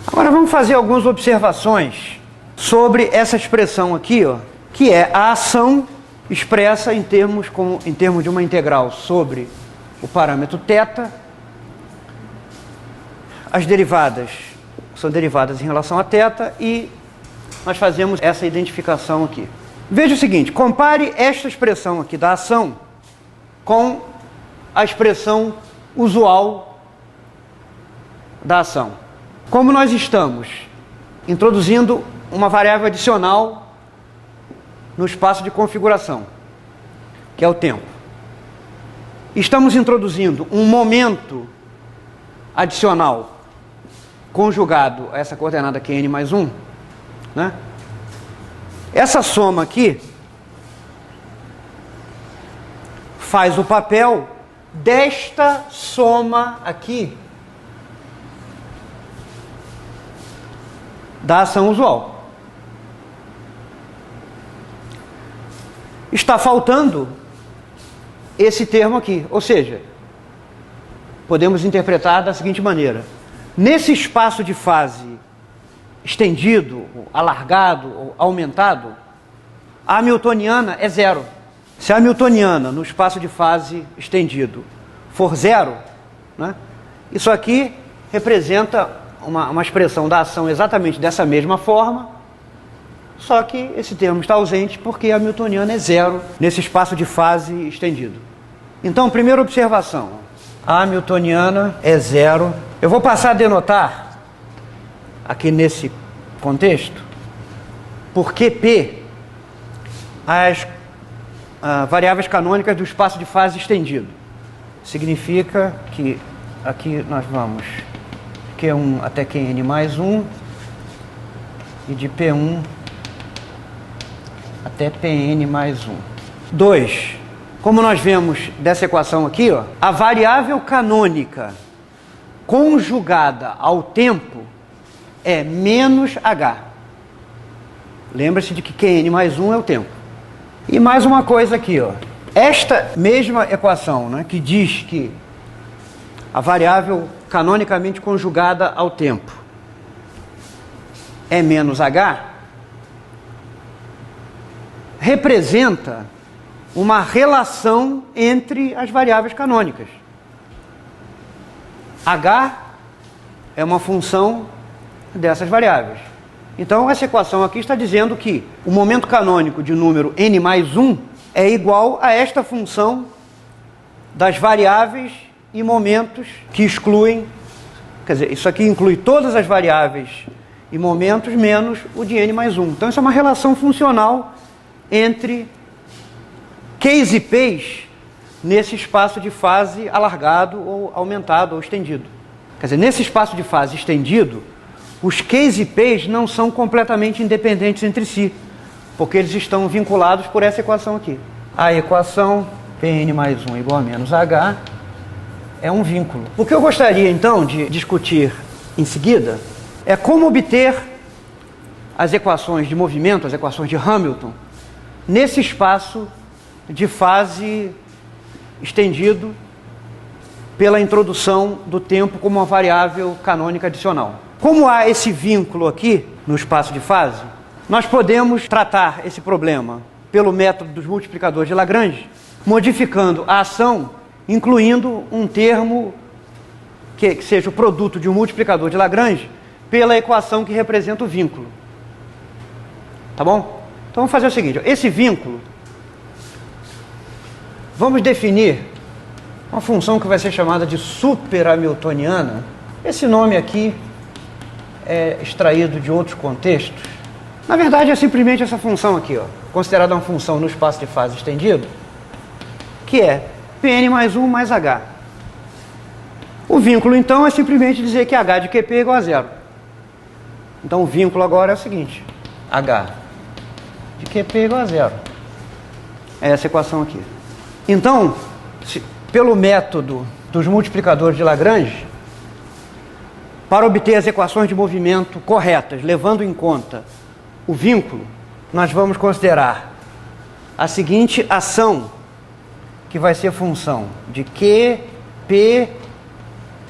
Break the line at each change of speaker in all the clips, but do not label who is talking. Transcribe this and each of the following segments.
Agora vamos fazer algumas observações sobre essa expressão aqui, ó, que é a ação expressa em termos de uma integral sobre o parâmetro θ. As derivadas são derivadas em relação a θ e nós fazemos essa identificação aqui. Veja o seguinte, compare esta expressão aqui da ação com a expressão usual da ação. Como nós estamos introduzindo uma variável adicional no espaço de configuração, que é o tempo. Estamos introduzindo um momento adicional conjugado a essa coordenada que é n mais 1, né? Essa soma aqui faz o papel desta soma aqui da ação usual. Está faltando esse termo aqui, ou seja, podemos interpretar da seguinte maneira: nesse espaço de fase estendido, alargado ou aumentado, a hamiltoniana é zero. Se a hamiltoniana no espaço de fase estendido for zero, né, isso aqui representa uma expressão da ação exatamente dessa mesma forma, só que esse termo está ausente porque a hamiltoniana é zero nesse espaço de fase estendido. Então, primeira observação, a hamiltoniana é zero. Eu vou passar a denotar, aqui nesse contexto, por QP, as variáveis canônicas do espaço de fase estendido. Significa que aqui nós vamos Q1 até Qn mais 1 e de P1 até Pn mais 1. 2. Como nós vemos dessa equação aqui, ó, a variável canônica conjugada ao tempo é menos h. Lembra-se de que Qn mais 1 é o tempo. E mais uma coisa aqui, ó. Esta mesma equação, né, que diz que a variável canonicamente conjugada ao tempo é menos h, representa uma relação entre as variáveis canônicas. H é uma função dessas variáveis. Então, essa equação aqui está dizendo que o momento canônico de número n mais 1 é igual a esta função das variáveis e momentos que excluem, quer dizer, isso aqui inclui todas as variáveis e momentos menos o de n mais 1. Então, isso é uma relação funcional entre Qs e Ps nesse espaço de fase alargado ou aumentado ou estendido. Quer dizer, nesse espaço de fase estendido, os Qs e Ps não são completamente independentes entre si, porque eles estão vinculados por essa equação aqui. A equação Pn mais 1 igual a menos h é um vínculo. O que eu gostaria, então, de discutir em seguida é como obter as equações de movimento, as equações de Hamilton, nesse espaço de fase estendido pela introdução do tempo como uma variável canônica adicional. Como há esse vínculo aqui no espaço de fase, nós podemos tratar esse problema pelo método dos multiplicadores de Lagrange, modificando a ação, incluindo um termo que seja o produto de um multiplicador de Lagrange pela equação que representa o vínculo. Tá bom? Então vamos fazer o seguinte, esse vínculo, vamos definir uma função que vai ser chamada de super-hamiltoniana. Esse nome aqui é extraído de outros contextos. Na verdade, é simplesmente essa função aqui, ó, considerada uma função no espaço de fase estendido, que é Pn mais 1 mais h. O vínculo, então, é simplesmente dizer que h de QP é igual a zero. Então, o vínculo agora é o seguinte, h de QP é igual a zero. É essa equação aqui. Então, pelo método dos multiplicadores de Lagrange, Para obter as equações de movimento corretas, levando em conta o vínculo, nós vamos considerar a seguinte ação, que vai ser função de Q, P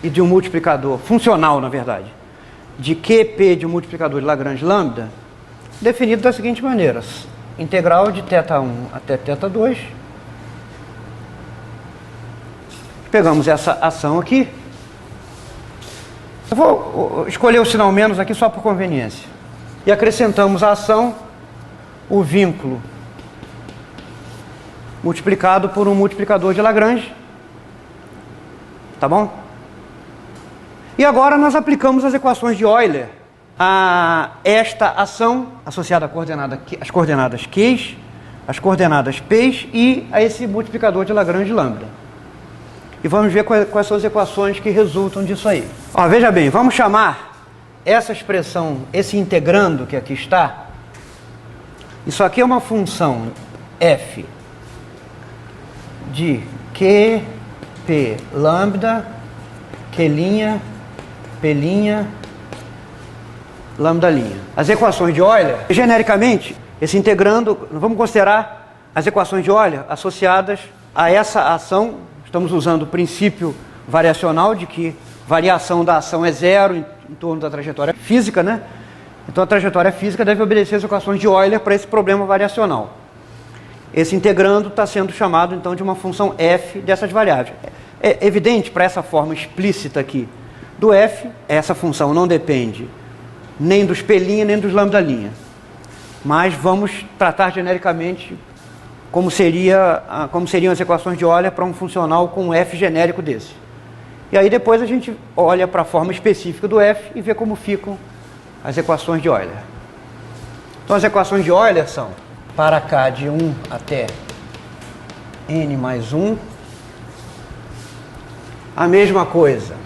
e de um multiplicador, funcional na verdade, de QP de um multiplicador de Lagrange lambda, definido da seguinte maneira: integral de θ1 até θ2. Pegamos essa ação aqui. Eu vou escolher o sinal menos aqui só por conveniência. E acrescentamos a ação, o vínculo multiplicado por um multiplicador de Lagrange. Tá bom? E agora nós aplicamos as equações de Euler a esta ação associada às coordenadas Q, as coordenadas P e a esse multiplicador de Lagrange lambda. E vamos ver quais são as equações que resultam disso aí. Ó, veja bem, vamos chamar essa expressão, esse integrando que aqui está, isso aqui é uma função f de QP lambda, Q', P', lambda'. As equações de Euler, genericamente, esse integrando, vamos considerar as equações de Euler associadas a essa ação. Estamos usando o princípio variacional de que variação da ação é zero em torno da trajetória física, né? Então a trajetória física deve obedecer às equações de Euler para esse problema variacional. Esse integrando está sendo chamado então de uma função f dessas variáveis. É evidente para essa forma explícita aqui do f, essa função não depende nem dos P' nem dos lambda'. Mas vamos tratar genericamente como seriam as equações de Euler para um funcional com um f genérico desse. E aí depois a gente olha para a forma específica do f e vê como ficam as equações de Euler. Então as equações de Euler são para k de 1 até n mais 1, a mesma coisa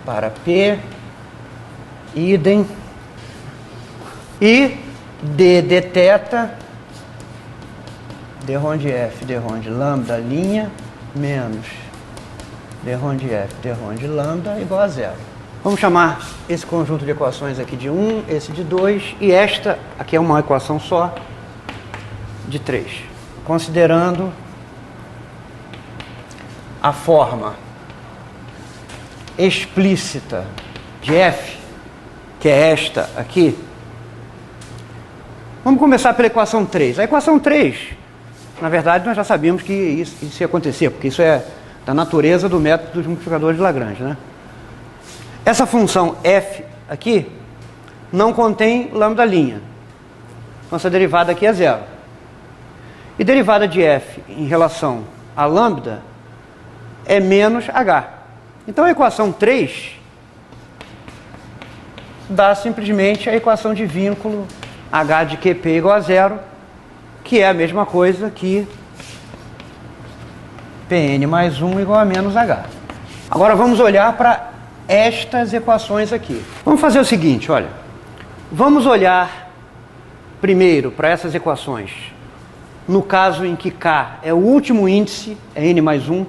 para p, idem, e d de θ, d ρ de f, d ρ de lambda', menos d ρ de f, d ρ de lambda igual a zero. Vamos chamar esse conjunto de equações aqui de 1, esse de 2, e esta aqui é uma equação só, de 3. Considerando a forma explícita de f, que é esta aqui, vamos começar pela equação 3. A equação 3, na verdade, nós já sabíamos que isso ia acontecer, porque isso é da natureza do método dos multiplicadores de Lagrange, né? Essa função f aqui não contém lambda'. Nossa derivada aqui é zero. E derivada de f em relação a lambda é menos h. Então a equação 3 dá simplesmente a equação de vínculo h de QP igual a zero, que é a mesma coisa que Pn mais 1 igual a menos h. Agora vamos olhar para estas equações aqui. Vamos fazer o seguinte, olha. Vamos olhar primeiro para essas equações no caso em que k é o último índice, é n mais 1,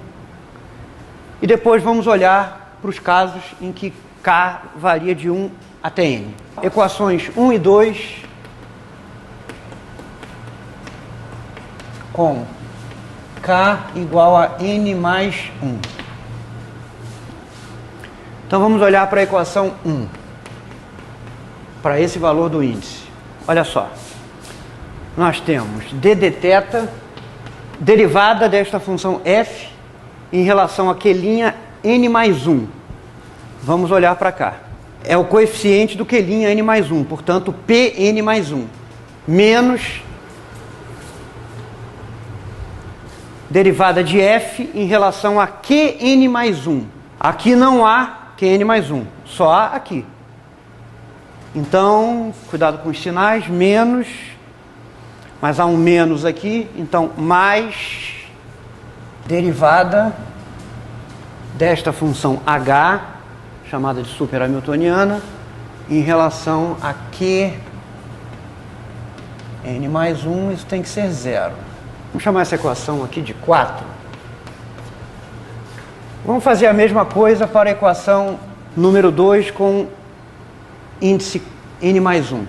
e depois vamos olhar para os casos em que k varia de 1 até n. Equações 1 e 2 com k igual a n mais 1. Então vamos olhar para a equação 1, para esse valor do índice. Olha só, nós temos d de θ, derivada desta função f em relação a Q' n mais 1. Vamos olhar para cá. É o coeficiente do Q' n mais 1, portanto Pn mais 1, menos derivada de f em relação a Qn mais 1. Aqui não há Qn mais 1, só há aqui. Então, cuidado com os sinais, menos, mas há um menos aqui, então mais derivada desta função h, chamada de super hamiltoniana, em relação a Q n mais 1, isso tem que ser zero. Vamos chamar essa equação aqui de 4. Vamos fazer a mesma coisa para a equação número 2 com índice n mais 1.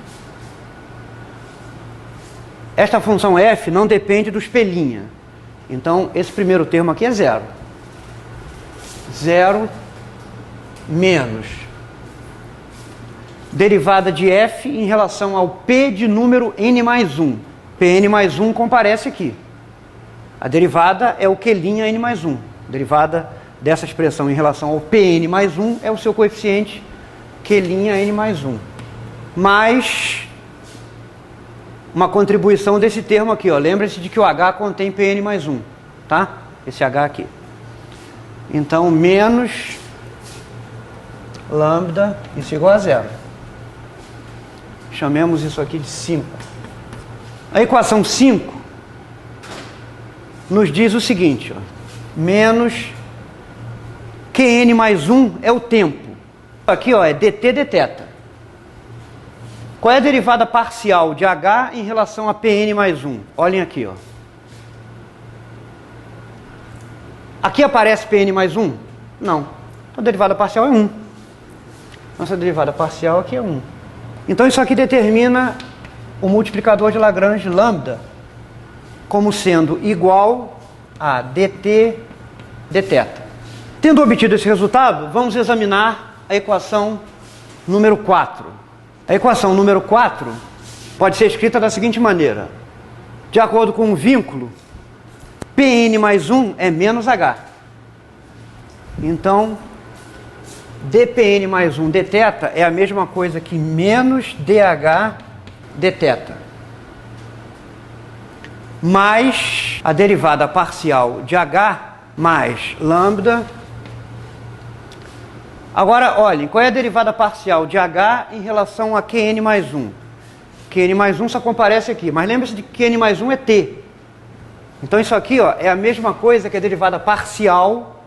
Esta função f não depende do espelhinho. Então, esse primeiro termo aqui é zero. Zero menos derivada de f em relação ao p de número n mais 1. Pn mais 1 comparece aqui. A derivada é o q' n mais 1. A derivada dessa expressão em relação ao Pn mais 1 é o seu coeficiente q' n mais 1. Mais uma contribuição desse termo aqui, ó. Lembre-se de que o H contém Pn mais 1, tá? Esse H aqui. Então, menos lambda, isso é igual a zero. Chamemos isso aqui de 5. A equação 5 nos diz o seguinte, ó. Menos Qn mais 1 é o tempo. Aqui, ó, é dt dθ. Qual é a derivada parcial de H em relação a Pn mais 1? Olhem aqui, ó. Aqui aparece Pn mais 1? Não. Então a derivada parcial é 1. Nossa derivada parcial aqui é 1. Então isso aqui determina o multiplicador de Lagrange lambda como sendo igual a dt dθ. Tendo obtido esse resultado, vamos examinar a equação número 4. A equação número 4 pode ser escrita da seguinte maneira. De acordo com o vínculo, Pn mais 1 é menos H. Então, dPn mais 1 dθ é a mesma coisa que menos dH dθ. Mais a derivada parcial de H mais lambda. Agora, olhem, qual é a derivada parcial de H em relação a Qn mais 1? Qn mais 1 só comparece aqui, mas lembre-se de que Qn mais 1 é T. Então isso aqui, ó, é a mesma coisa que a derivada parcial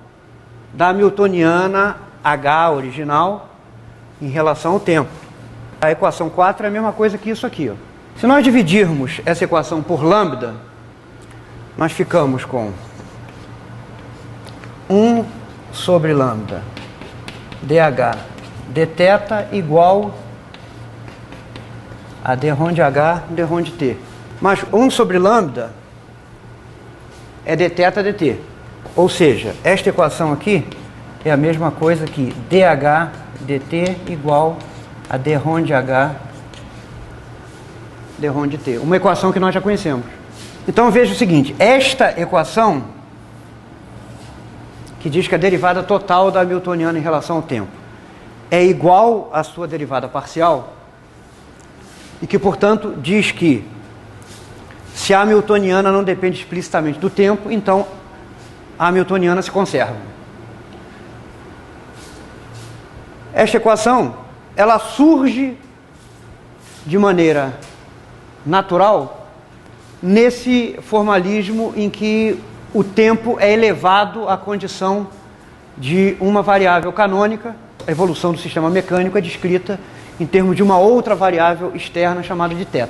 da hamiltoniana H original em relação ao tempo. A equação 4 é a mesma coisa que isso aqui, ó. Se nós dividirmos essa equação por lambda, nós ficamos com 1 sobre lambda dH dθ igual a d-rho de H, d-rho de T. Mas 1 sobre lambda é dθ dt. Ou seja, esta equação aqui é a mesma coisa que dH dt igual a d-rho de H, d-rho de T. Uma equação que nós já conhecemos. Então veja o seguinte, esta equação que diz que a derivada total da hamiltoniana em relação ao tempo é igual à sua derivada parcial e que, portanto, diz que se a hamiltoniana não depende explicitamente do tempo, então a hamiltoniana se conserva. Esta equação, ela surge de maneira natural nesse formalismo em que o tempo é elevado à condição de uma variável canônica. A evolução do sistema mecânico é descrita em termos de uma outra variável externa chamada de θ.